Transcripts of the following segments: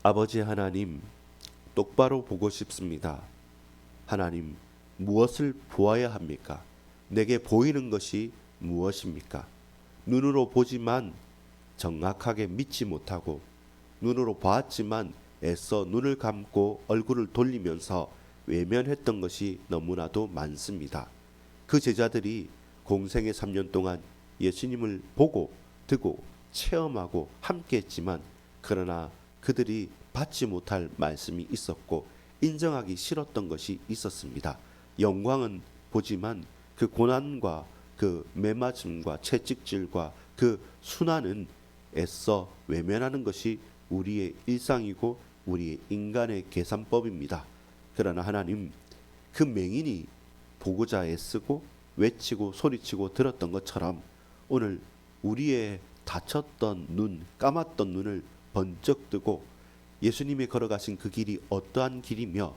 아버지 하나님, 똑바로 보고 싶습니다. 하나님, 무엇을 보아야 합니까? 내게 보이는 것이 무엇입니까? 눈으로 보지만 정확하게 믿지 못하고, 눈으로 봤지만 애써 눈을 감고 얼굴을 돌리면서 외면했던 것이 너무나도 많습니다. 그 제자들이 공생의 3년 동안 예수님을 보고 듣고 체험하고 함께 했지만, 그러나 그들이 받지 못할 말씀이 있었고 인정하기 싫었던 것이 있었습니다. 영광은 보지만 그 고난과 그 매맞음과 채찍질과 그 순환은 애써 외면하는 것이 우리의 일상이고 우리의 인간의 계산법입니다. 그러나 하나님, 그 맹인이 보고자 애쓰고 외치고 소리치고 들었던 것처럼 오늘 우리의 다쳤던 눈, 감았던 눈을 번쩍 뜨고 예수님이 걸어가신 그 길이 어떠한 길이며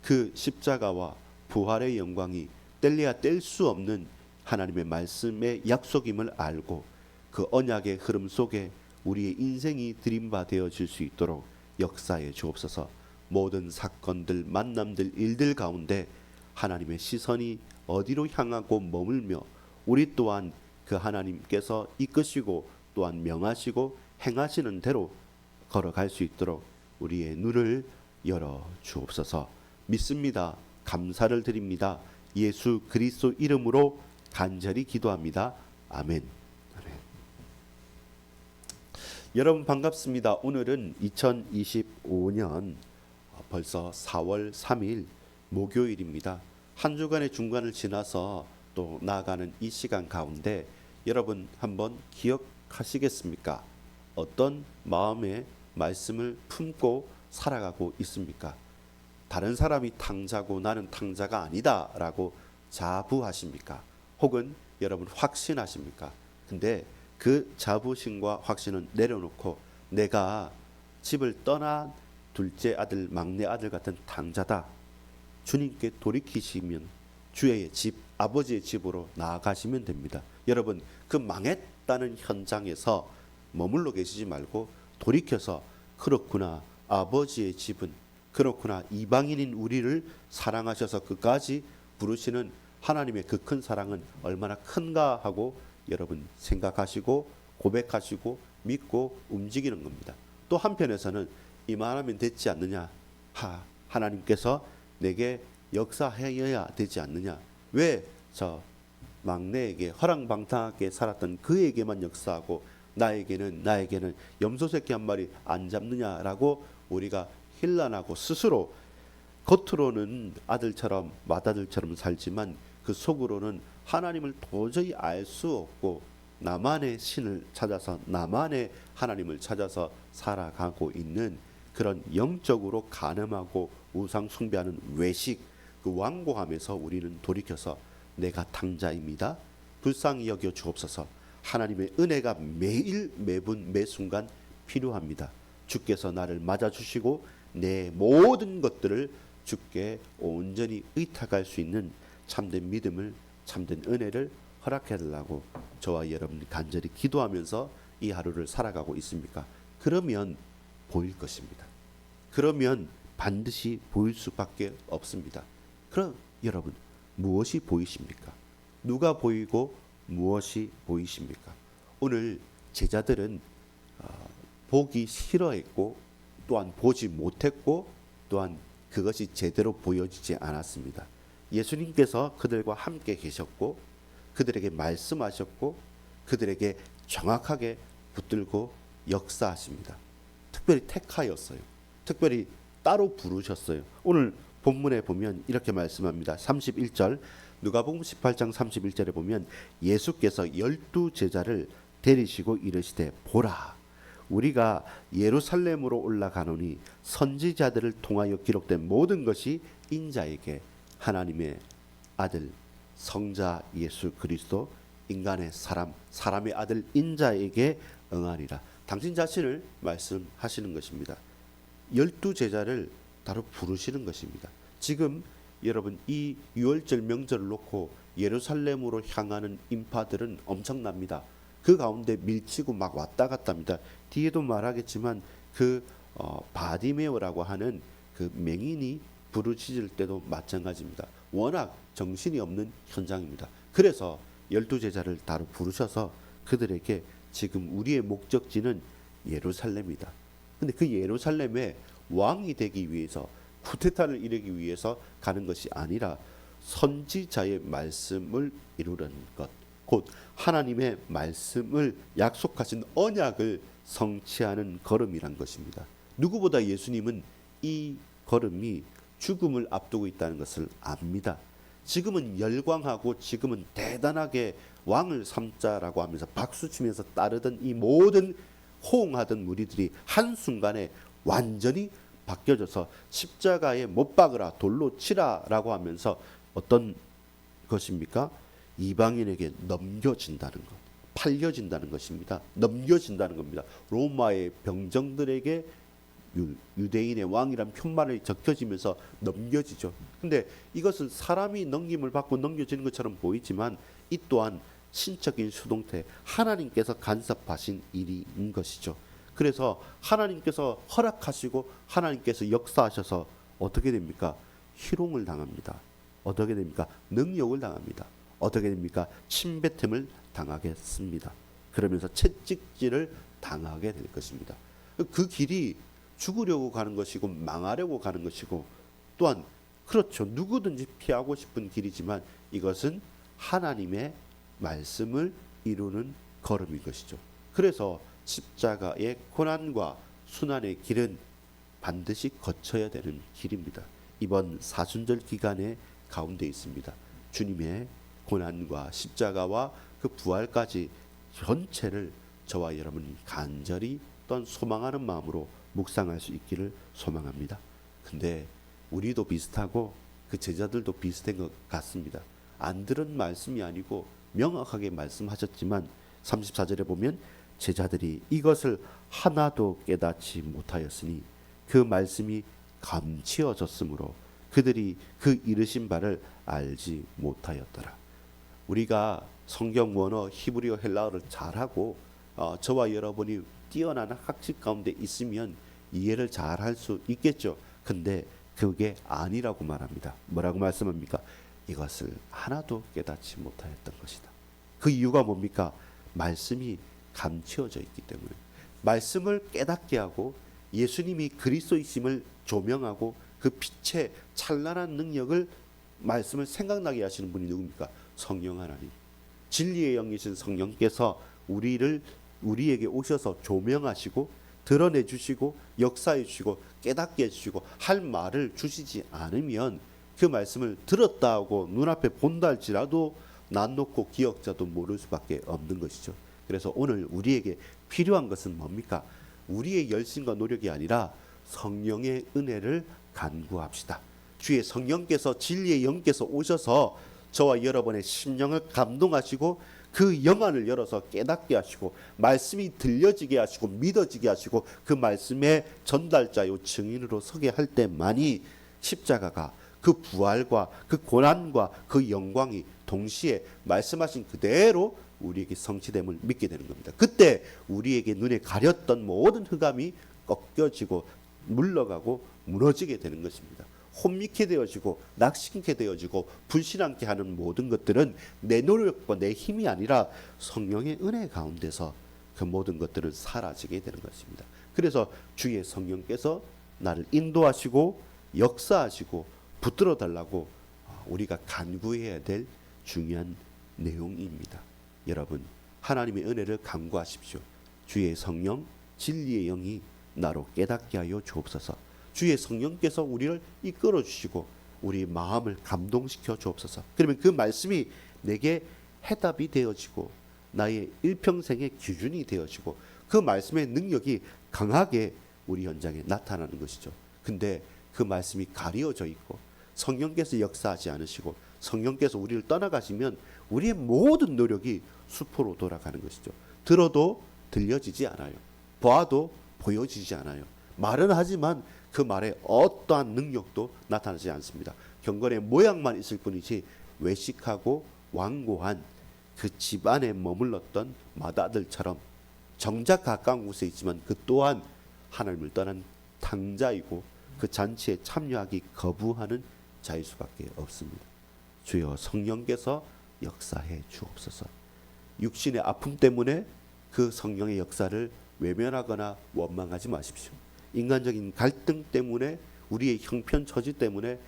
그 십자가와 부활의 영광이 뗄래야 뗄 수 없는 하나님의 말씀의 약속임을 알고 그 언약의 흐름 속에 우리의 인생이 들임바되어질 수 있도록 역사에 주옵소서. 모든 사건들, 만남들, 일들 가운데 하나님의 시선이 어디로 향하고 머물며 우리 또한 그 하나님께서 이끄시고 또한 명하시고 행하시는 대로 걸어갈 수 있도록 우리의 눈을 열어 주옵소서. 믿습니다. 감사를 드립니다. 예수 그리스도 이름으로 간절히 기도합니다. 아멘. 아멘. 여러분 반갑습니다. 오늘은 2025년 벌써 4월 3일 목요일입니다. 한 주간의 중간을 지나서 또 나아가는 이 시간 가운데 여러분 한번 기억하시겠습니까? 어떤 마음의 말씀을 품고 살아가고 있습니까? 다른 사람이 탕자고 나는 탕자가 아니다라고 자부하십니까? 혹은 여러분 확신하십니까? 근데 그 자부심과 확신은 내려놓고 내가 집을 떠난 둘째 아들, 막내 아들 같은 탕자다. 주님께 돌이키시면 주의 집, 아버지의 집으로 나아가시면 됩니다. 여러분, 그 망했다는 현장에서 머물러 계시지 말고 돌이켜서 그렇구나, 아버지의 집은 그렇구나, 이방인인 우리를 사랑하셔서 그까지 부르시는 하나님의 그 큰 사랑은 얼마나 큰가 하고 여러분 생각하시고 고백하시고 믿고 움직이는 겁니다. 또 한편에서는 이만하면 됐지 않느냐, 하나님께서 내게 역사해야 되지 않느냐, 왜 저 막내에게 허랑방탕하게 살았던 그에게만 역사하고 나에게는 염소 새끼 한 마리 안 잡느냐라고 우리가 힐난하고 스스로 겉으로는 아들처럼 맏아들처럼 살지만 그 속으로는 하나님을 도저히 알 수 없고 나만의 신을 찾아서 나만의 하나님을 찾아서 살아가고 있는 그런 영적으로 간음하고 우상 숭배하는 외식, 그 완고함에서 우리는 돌이켜서 내가 탕자입니다. 불쌍히 여겨 주옵소서. 하나님의 은혜가 매일 매분 매순간 필요합니다. 주께서 나를 맞아주시고 내 모든 것들을 주께 온전히 의탁할 수 있는 참된 믿음을, 참된 은혜를 허락해 달라고 저와 여러분이 간절히 기도하면서 이 하루를 살아가고 있습니까? 그러면 보일 것입니다. 그러면 반드시 보일 수밖에 없습니다. 그럼 여러분 무엇이 보이십니까? 누가 보이고 무엇이 보이십니까? 오늘 제자들은 보기 싫어했고 또한 보지 못했고 또한 그것이 제대로 보여지지 않았습니다. 예수님께서 그들과 함께 계셨고 그들에게 말씀하셨고 그들에게 정확하게 붙들고 역사하십니다. 특별히 택하였어요. 특별히 따로 부르셨어요. 오늘 본문에 보면 이렇게 말씀합니다. 31절, 누가복음 18장 31절에 보면 예수께서 12 제자를 데리시고 이르시되 보라, 우리가 예루살렘으로 올라가노니 선지자들을 통하여 기록된 모든 것이 인자에게 하나님의 아들 성자 예수 그리스도 인간의 사람의 아들 인자에게 응하리라. 당신 자신을 말씀하시는 것입니다. 12 제자를 따로 부르시는 것입니다. 지금 여러분 이 유월절 명절을 놓고 예루살렘으로 향하는 인파들은 엄청납니다. 그 가운데 밀치고 막 왔다 갔다 합니다. 뒤에도 말하겠지만 그 바디메오라고 하는 그 맹인이 부르짖을 때도 마찬가지입니다. 워낙 정신이 없는 현장입니다. 그래서 12제자를 따로 부르셔서 그들에게 지금 우리의 목적지는 예루살렘이다. 근데 그 예루살렘에 왕이 되기 위해서 쿠데타를 이루기 위해서 가는 것이 아니라 선지자의 말씀을 이루는 것, 곧 하나님의 말씀을 약속하신 언약을 성취하는 걸음이란 것입니다. 누구보다 예수님은 이 걸음이 죽음을 앞두고 있다는 것을 압니다. 지금은 열광하고 지금은 대단하게 왕을 삼자라고 하면서 박수치면서 따르던 이 모든 호응하던 무리들이 한순간에 완전히 바뀌어져서 십자가에 못 박으라, 돌로 치라라고 하면서 어떤 것입니까? 이방인에게 넘겨진다는 것, 팔려진다는 것입니다. 넘겨진다는 겁니다. 로마의 병정들에게 유대인의 왕이란 편말이 적혀지면서 넘겨지죠. 근데 이것은 사람이 넘김을 받고 넘겨지는 것처럼 보이지만 이 또한 신적인 수동태, 하나님께서 간섭하신 일인 것이죠. 그래서 하나님께서 허락하시고 하나님께서 역사하셔서 어떻게 됩니까? 희롱을 당합니다. 어떻게 됩니까? 능욕을 당합니다. 어떻게 됩니까? 침뱉음을 당하겠습니다. 그러면서 채찍질을 당하게 될 것입니다. 그 길이 죽으려고 가는 것이고 망하려고 가는 것이고 또한 그렇죠. 누구든지 피하고 싶은 길이지만 이것은 하나님의 말씀을 이루는 걸음인 것이죠. 그래서 십자가의 고난과 순환의 길은 반드시 거쳐야 되는 길입니다. 이번 사순절 기간의 가운데 있습니다. 주님의 고난과 십자가와 그 부활까지 전체를 저와 여러분이 간절히 또한 소망하는 마음으로 묵상할 수 있기를 소망합니다. 근데 우리도 비슷하고 그 제자들도 비슷한 것 같습니다. 안 들은 말씀이 아니고 명확하게 말씀하셨지만 34절에 보면 제자들이 이것을 하나도 깨닫지 못하였으니 그 말씀이 감추어졌으므로 그들이 그 이르신 바를 알지 못하였더라. 우리가 성경 원어 히브리어 헬라어를 잘하고 저와 여러분이 뛰어난 학식 가운데 있으면 이해를 잘 할 수 있겠죠. 근데 그게 아니라고 말합니다. 뭐라고 말씀합니까? 이것을 하나도 깨닫지 못하였던 것이다. 그 이유가 뭡니까? 말씀이 감추어져 있기 때문에. 말씀을 깨닫게 하고 예수님이 그리스도이심을 조명하고 그 빛의 찬란한 능력을 말씀을 생각나게 하시는 분이 누굽니까? 성령 하나님. 진리의 영이신 성령께서 우리에게 오셔서 조명하시고 드러내 주시고 역사해 주시고 깨닫게 해 주시고 할 말을 주시지 않으면 그 말씀을 들었다 하고 눈앞에 본다 할지라도 난 놓고 기억자도 모를 수밖에 없는 것이죠. 그래서 오늘 우리에게 필요한 것은 뭡니까? 우리의 열심과 노력이 아니라 성령의 은혜를 간구합시다. 주의 성령께서 진리의 영께서 오셔서 저와 여러분의 심령을 감동하시고 그 영안을 열어서 깨닫게 하시고 말씀이 들려지게 하시고 믿어지게 하시고 그 말씀의 전달자요 증인으로 서게 할 때만이 십자가가 그 부활과 그 고난과 그 영광이 동시에 말씀하신 그대로 우리에게 성취됨을 믿게 되는 겁니다. 그때 우리에게 눈에 가렸던 모든 흑암이 꺾여지고 물러가고 무너지게 되는 것입니다. 혼미케 되어지고 낙심케 되어지고 불신앙케 하는 모든 것들은 내 노력과 내 힘이 아니라 성령의 은혜 가운데서 그 모든 것들은 사라지게 되는 것입니다. 그래서 주의 성령께서 나를 인도하시고 역사하시고 붙들어 달라고 우리가 간구해야 될 중요한 내용입니다. 여러분, 하나님의 은혜를 간구하십시오. 주의 성령, 진리의 영이 나로 깨닫게 하여 주옵소서. 주의 성령께서 우리를 이끌어 주시고 우리 마음을 감동시켜 주옵소서. 그러면 그 말씀이 내게 해답이 되어지고 나의 일평생의 기준이 되어지고 그 말씀의 능력이 강하게 우리 현장에 나타나는 것이죠. 근데 그 말씀이 가려져 있고 성령께서 역사하지 않으시고 성령께서 우리를 떠나가시면 우리의 모든 노력이 수포로 돌아가는 것이죠. 들어도 들려지지 않아요. 봐도 보여지지 않아요. 말은 하지만 그 말에 어떠한 능력도 나타나지 않습니다. 경건의 모양만 있을 뿐이지 외식하고 완고한 그 집안에 머물렀던 마다들처럼 정작 가까운 곳에 있지만 그 또한 하나님을 떠난 탕자이고 그 잔치에 참여하기 거부하는 자일 수밖에 없습니다. 주여 성령께서 역사해 주옵소서. 육신의 아픔 때문에 그 성령의 역사를 외면하거나 원망하지 마십시오. 인간적인 갈등 때문에 우리의 형편 처지 때문에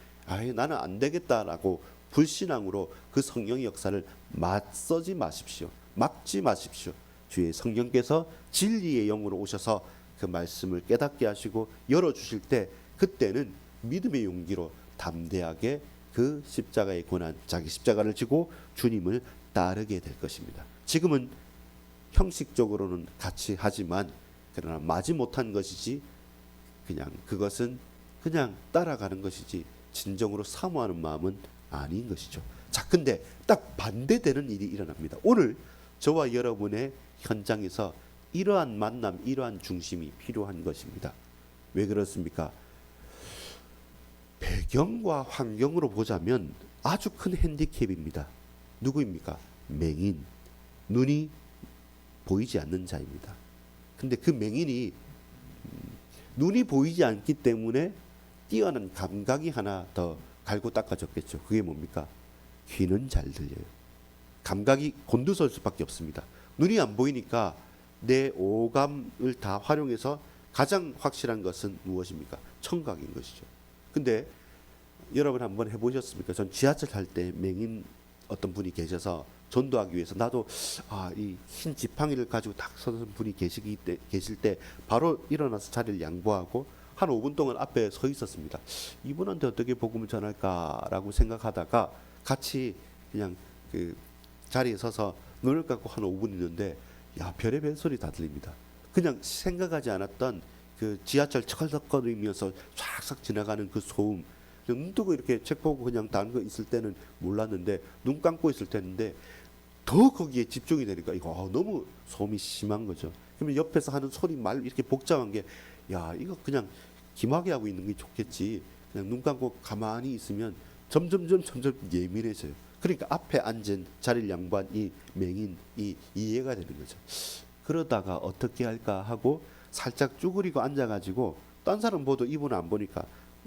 나는 안 되겠다라고 불신앙으로 그 성령의 역사를 맞서지 마십시오. 막지 마십시오. 주의 성령께서 진리의 영으로 오셔서 그 말씀을 깨닫게 하시고 열어주실 때 그때는 믿음의 용기로 담대하게 그 십자가의 고난, 자기 십자가를 지고 주님을 따르게 될 것입니다. 지금은 형식적으로는 같이 하지만 그러나 마지못한 것이지 그냥 그것은 그냥 따라가는 것이지 진정으로 사모하는 마음은 아닌 것이죠. 자, 근데 딱 반대되는 일이 일어납니다. 오늘 저와 여러분의 현장에서 이러한 만남, 이러한 중심이 필요한 것입니다. 왜 그렇습니까? 배경과 환경으로 보자면 아주 큰 핸디캡입니다. 누구입니까? 맹인, 눈이 보이지 않는 자입니다. 근데 그 맹인이 눈이 보이지 않기 때문에 뛰어난 감각이 하나 더 갈고 닦아졌겠죠. 그게 뭡니까? 귀는 잘 들려요. 감각이 곤두설 수밖에 없습니다. 눈이 안 보이니까 내 오감을 다 활용해서 가장 확실한 것은 무엇입니까? 청각인 것이죠. 근데 여러분 한번 해보셨습니까? 전 지하철 탈 때 맹인 어떤 분이 계셔서 전도하기 위해서 나도 이 흰 지팡이를 가지고 딱 서는 분이 계실 때 바로 일어나서 자리를 양보하고 한 5분 동안 앞에 서 있었습니다. 이분한테 어떻게 복음을 전할까라고 생각하다가 같이 그냥 그 자리에 서서 눈을 감고 한 5분 있는데 별의별 소리 다 들립니다. 그냥 생각하지 않았던 그 지하철 철썩거리면서 쫙싹 지나가는 그 소음, 눈 뜨고 이렇게 책 보고 그냥 다른 거 있을 때는 몰랐는데 눈 감고 있을 때인데 더 거기에 집중이 되니까 이거 너무 소음이 심한 거죠. 그러면 옆에서 하는 소리 말 이렇게 복잡한 게 이거 그냥 기막이 하고 있는 게 좋겠지. 그냥 눈 감고 가만히 있으면 점점 예민해져요. 그러니까 앞에 앉은 자리를 양보한 이 맹인이 이해가 되는 거죠. 그러다가 어떻게 할까 하고 살짝 쭈그리고 앉아가지고 딴 사람 보도 이분 안 보니까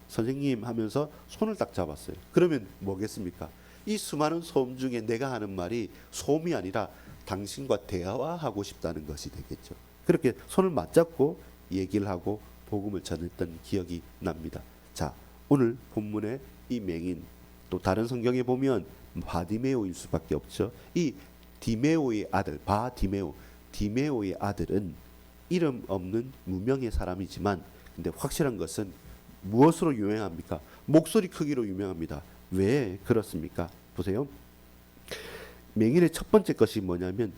선생님 하면서 손을 딱 잡았어요. 그러면 뭐겠습니까? 이 수많은 소음 중에 내가 하는 말이 소음이 아니라 당신과 대화하고 싶다는 것이 되겠죠. 그렇게 손을 맞잡고 얘기를 하고 복음을 전했던 기억이 납니다. 자, 오늘 본문의 이 맹인, 또 다른 성경에 보면 바디메오일 수밖에 없죠. 이 디메오의 아들 디메오의 아들은 이름 없는 무명의 사람이지만 근데 확실한 것은 무엇으로 유명합니까? 목소리 크기로 유명합니다. 왜 그렇습니까? 보세요. 맹인의 첫 번째 것이 뭐냐면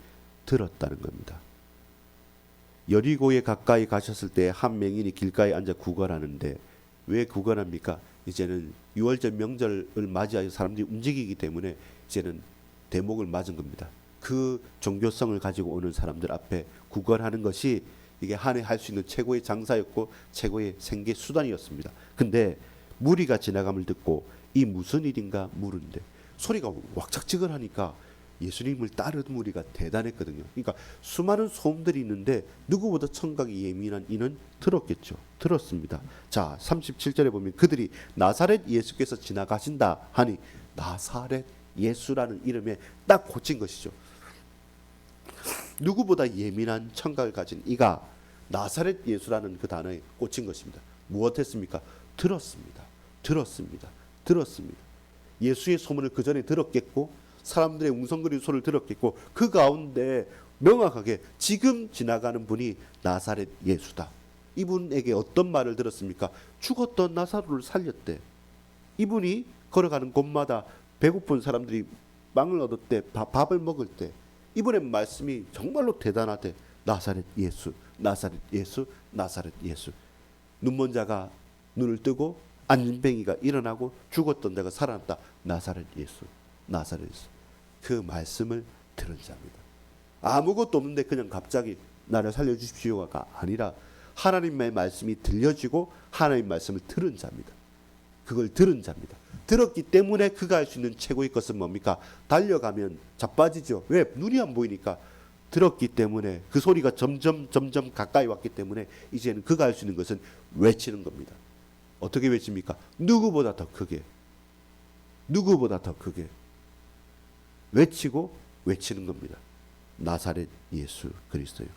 들었다는 겁니다. 여리고에 가까이 가셨을 때 한 맹인이 길가에 앉아 구걸하는데 왜 구걸합니까? 이제는 유월절 명절을 맞이하여 사람들이 움직이기 때문에 이제는 대목을 맞은 겁니다. 그 종교성을 가지고 오는 사람들 앞에 구걸하는 것이 이게 한 해 할 수 있는 최고의 장사였고 최고의 생계 수단이었습니다. 근데 무리가 지나감을 듣고 이 무슨 일인가 물은데 소리가 왁작지근하니까 예수님을 따르는 무리가 대단했거든요. 그러니까 수많은 소음들이 있는데 누구보다 청각이 예민한 이는 들었겠죠. 들었습니다. 자, 37절에 보면 그들이 나사렛 예수께서 지나가신다 하니 나사렛 예수라는 이름에 딱 꽂힌 것이죠. 누구보다 예민한 청각을 가진 이가 나사렛 예수라는 그 단어에 꽂힌 것입니다. 무엇했습니까? 들었습니다. 예수의 소문을 그 전에 들었겠고 사람들의 웅성거리는 소리를 들었겠고 그 가운데 명확하게 지금 지나가는 분이 나사렛 예수다. 이분에게 어떤 말을 들었습니까? 죽었던 나사로를 살렸대. 이분이 걸어가는 곳마다 배고픈 사람들이 빵을 얻었대. 밥을 먹을 때 이분의 말씀이 정말로 대단하대. 나사렛 예수, 나사렛 예수, 나사렛 예수. 눈먼 자가 눈을 뜨고 앉은 뱅이가 일어나고 죽었던 자가 살아났다. 나사렛 예수, 나사렛 예수. 그 말씀을 들은 자입니다. 아무것도 없는데 그냥 갑자기 나를 살려주십시오가 아니라 하나님의 말씀이 들려지고 하나님의 말씀을 들은 자입니다. 그걸 들은 자입니다. 들었기 때문에 그가 할 수 있는 최고의 것은 뭡니까? 달려가면 자빠지죠. 왜? 눈이 안 보이니까 들었기 때문에 그 소리가 점점 가까이 왔기 때문에 이제는 그가 할 수 있는 것은 외치는 겁니다. 어떻게 외칩니까? 누구보다 더 크게, 누구보다 더 크게 외치고 외치는 겁니다. 나사렛 예수 그리스도요.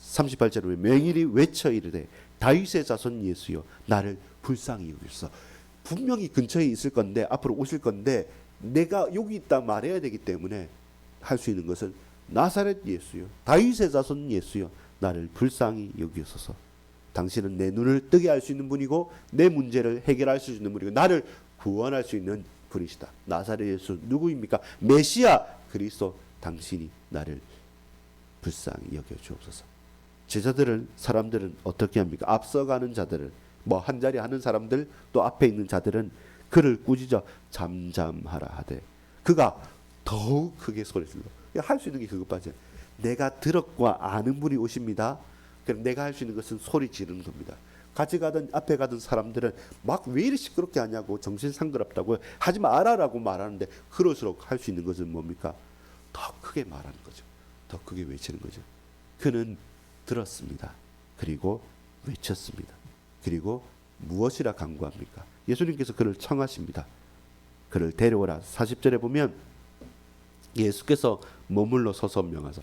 38절에 보면 맹인이 외쳐 이르되 다윗의 자손 예수여 나를 불쌍히 여기소서. 분명히 근처에 있을 건데, 앞으로 오실 건데, 내가 여기 있다 말해야 되기 때문에 할 수 있는 것은 나사렛 예수여 다윗의 자손 예수여 나를 불쌍히 여기소서. 당신은 내 눈을 뜨게 할 수 있는 분이고 내 문제를 해결할 수 있는 분이고 나를 구원할 수 있는 분이시다. 나사렛 예수 누구입니까? 메시아 그리스도. 당신이 나를 불쌍히 여겨 주옵소서. 제자들은, 사람들은 어떻게 합니까? 앞서가는 자들은, 뭐 한 자리 하는 사람들, 또 앞에 있는 자들은 그를 꾸짖어 잠잠하라 하되 그가 더욱 크게 소리 질러. 할 수 있는 게 그것밖에. 내가 들었고 아는 분이 오십니다. 그럼 내가 할 수 있는 것은 소리 지르는 겁니다. 같이 가던 앞에 가던 사람들은 막 왜 이리 시끄럽게 하냐고, 정신 상그럽다고, 하지 말아라고 말하는데 그럴수록 할 수 있는 것은 뭡니까? 더 크게 말하는 거죠. 더 크게 외치는 거죠. 그는 들었습니다. 그리고 외쳤습니다. 그리고 무엇이라 간구합니까? 예수님께서 그를 청하십니다. 그를 데려오라. 40절에 보면 예수께서 머물러 서서 명하사,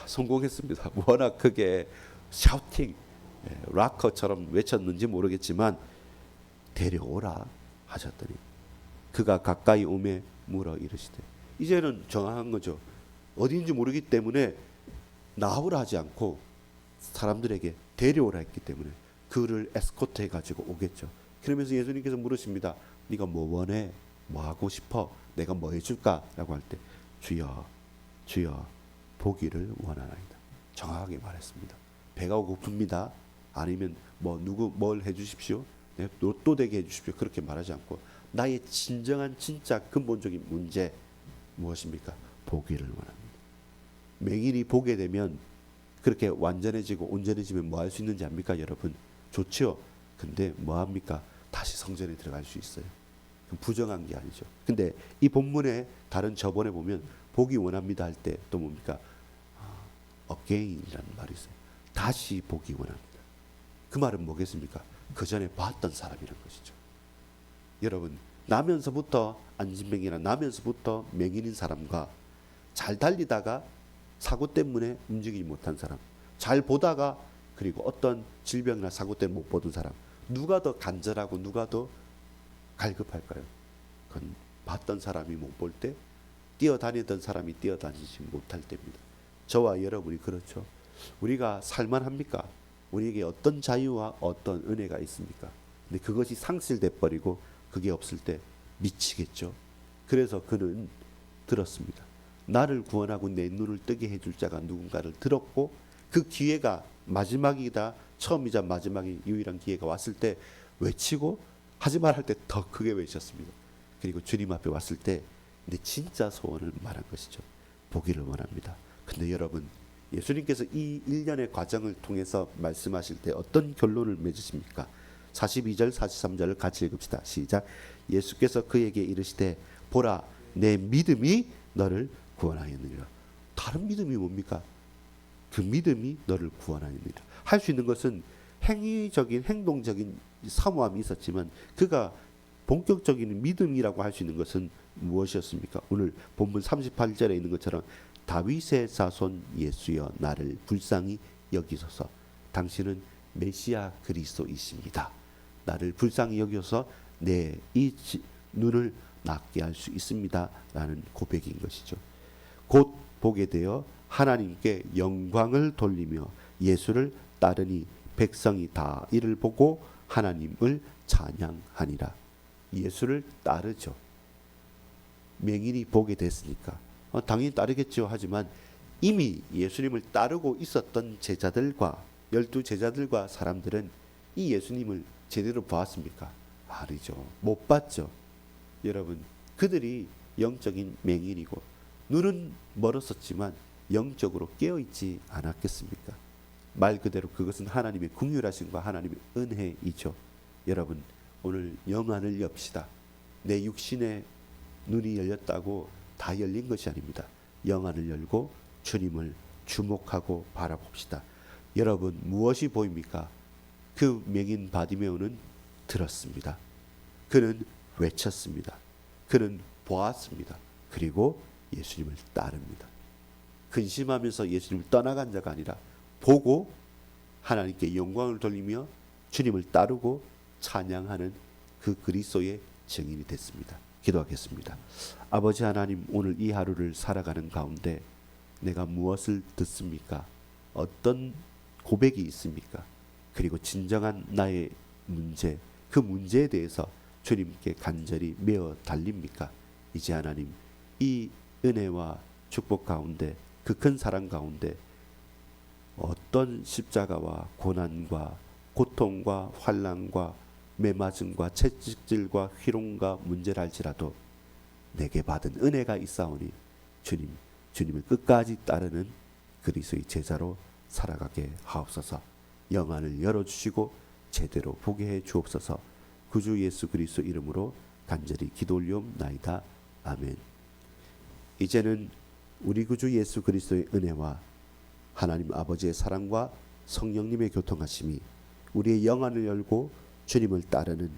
성공했습니다. 워낙 크게 샤우팅, 락커처럼 외쳤는지 모르겠지만 데려오라 하셨더니 그가 가까이 오매 물어 이르시되. 이제는 정확한 거죠. 어디인지 모르기 때문에 나오라 하지 않고 사람들에게 데려오라 했기 때문에 그를 에스코트 해가지고 오겠죠. 그러면서 예수님께서 물으십니다. 네가 뭐 원해? 뭐 하고 싶어? 내가 뭐 해줄까? 라고 할 때 주여 주여 보기를 원하나이다. 정확하게 말했습니다. 배가 고픕니다. 아니면 뭐 누구 뭘 해주십시오. 네, 로또 되게 해주십시오. 그렇게 말하지 않고 나의 진정한 진짜 근본적인 문제 무엇입니까? 보기를 원합니다. 맹인이 보게 되면 그렇게 완전해지고 온전해지면 뭐 할 수 있는지 압니까 여러분? 좋죠. 근데 뭐 합니까? 다시 성전에 들어갈 수 있어요. 부정한 게 아니죠. 근데 이 본문에 다른 저번에 보면 보기 원합니다 할 때 또 뭡니까? again이라는 말이 있어요. 다시 보기 원합니다. 그 말은 뭐겠습니까? 그 전에 봤던 사람이라는 것이죠. 여러분, 나면서부터 안진뱅이나 나면서부터 맹인인 사람과 잘 달리다가 사고 때문에 움직이지 못한 사람, 잘 보다가 그리고 어떤 질병이나 사고 때문에 못 보던 사람, 누가 더 간절하고 누가 더 갈급할까요? 그건 봤던 사람이 못 볼 때, 뛰어다니던 사람이 뛰어다니지 못할 때입니다. 저와 여러분이 그렇죠. 우리가 살만합니까? 우리에게 어떤 자유와 어떤 은혜가 있습니까? 근데 그것이 상실돼 버리고 그게 없을 때 미치겠죠. 그래서 그는 들었습니다. 나를 구원하고 내 눈을 뜨게 해줄 자가 누군가를 들었고 그 기회가 마지막이다, 처음이자 마지막이 유일한 기회가 왔을 때 외치고 하지 말할 때 더 크게 외쳤습니다. 그리고 주님 앞에 왔을 때 내 진짜 소원을 말한 것이죠. 보기를 원합니다. 근데 여러분, 예수님께서 이 일련의 과정을 통해서 말씀하실 때 어떤 결론을 맺으십니까? 42절 43절을 같이 읽읍시다. 시작. 예수께서 그에게 이르시되 보라 내 믿음이 너를 구원하였느니라. 다른 믿음이 뭡니까? 그 믿음이 너를 구원하였느니라. 할 수 있는 것은 행위적인 행동적인 사모함이 있었지만 그가 본격적인 믿음이라고 할 수 있는 것은 무엇이었습니까? 오늘 본문 38절에 있는 것처럼 다윗의 자손 예수여 나를 불쌍히 여기소서. 당신은 메시아 그리스도이십니다. 나를 불쌍히 여겨서 내 이 눈을 낫게 할 수 있습니다. 라는 고백인 것이죠. 곧 보게 되어 하나님께 영광을 돌리며 예수를 따르니 백성이 다 이를 보고 하나님을 찬양하니라. 예수를 따르죠. 맹인이 보게 됐으니까 당연히 따르겠죠. 하지만 이미 예수님을 따르고 있었던 제자들과 12 제자들과 사람들은 이 예수님을 제대로 보았습니까? 아니죠. 못 봤죠. 여러분, 그들이 영적인 맹인이고 눈은 멀었었지만 영적으로 깨어있지 않았겠습니까? 말 그대로 그것은 하나님의 긍휼하심과 하나님의 은혜이죠. 여러분, 오늘 영안을 엽시다. 내 육신의 눈이 열렸다고 다 열린 것이 아닙니다. 영안을 열고 주님을 주목하고 바라봅시다. 여러분 무엇이 보입니까? 그 맹인 바디메오는 들었습니다. 그는 외쳤습니다. 그는 보았습니다. 그리고 예수님을 따릅니다. 근심하면서 예수님을 떠나간 자가 아니라 보고 하나님께 영광을 돌리며 주님을 따르고 찬양하는 그 그리스도의 증인이 됐습니다. 기도하겠습니다. 아버지 하나님, 오늘 이 하루를 살아가는 가운데 내가 무엇을 듣습니까? 어떤 고백이 있습니까? 그리고 진정한 나의 문제, 그 문제에 대해서 주님께 간절히 메어 달립니까? 이제 하나님, 이 은혜와 축복 가운데, 그 큰 사랑 가운데 어떤 십자가와 고난과 고통과 환난과 매맞음과 채찍질과 희롱과 문제를 할지라도 내게 받은 은혜가 있사오니 주님을 끝까지 따르는 그리스도의 제자로 살아가게 하옵소서. 영안을 열어주시고 제대로 보게 해 주옵소서. 구주 예수 그리스도 이름으로 간절히 기도 올리옵나이다. 아멘. 이제는 우리 구주 예수 그리스도의 은혜와 하나님 아버지의 사랑과 성령님의 교통하심이 우리의 영안을 열고 주님을 따르는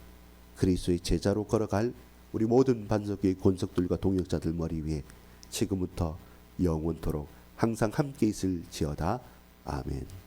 그리스도의 제자로 걸어갈 우리 모든 반석교의 권속들과 동역자들 머리 위에 지금부터 영원토록 항상 함께 있을지어다. 아멘.